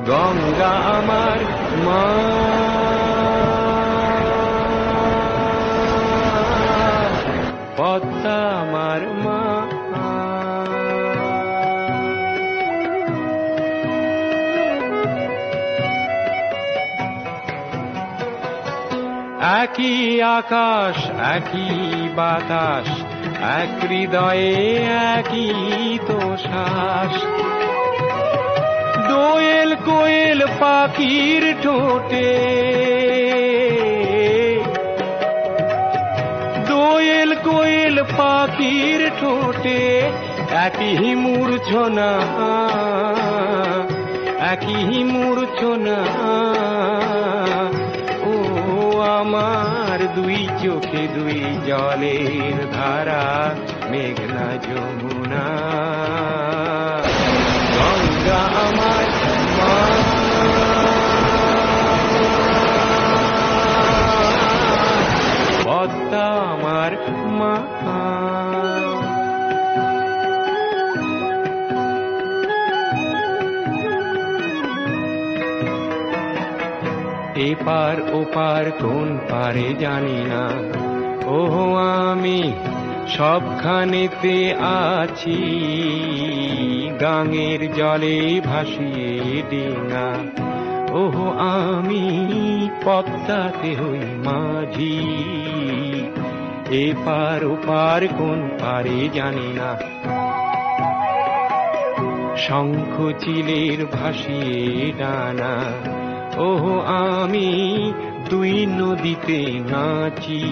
গঙ্গা আমার মা, পদ্মা আমার মা। একই আকাশ একই বাতাস, এক হৃদয়ে একই তো শ্বাস। দোয়েল কোয়েল পাখির ঠোঁটে, দোয়েল কোয়েল পাখির ঠোঁটে একই মূর্ছনা, একই মূর্ছনা। ও আমার দুই চোখে দুই জলের ধারা, মেঘনা যমুনা, গঙ্গা আমার মা, পদ্মা আমার মা। এপার ওপার কোন পারে জানি না, ও আমি সবখানেতে আছি। গাঙের জলে ভাসিয়ে ডিঙা, ও আমি পদ্মাতে হই মাঝি। এপার ওপার কোন পারে জানি না, শঙ্খ চিলের ভাসিয়ে ডানা, ও আমি দুই নদীতে নাচি।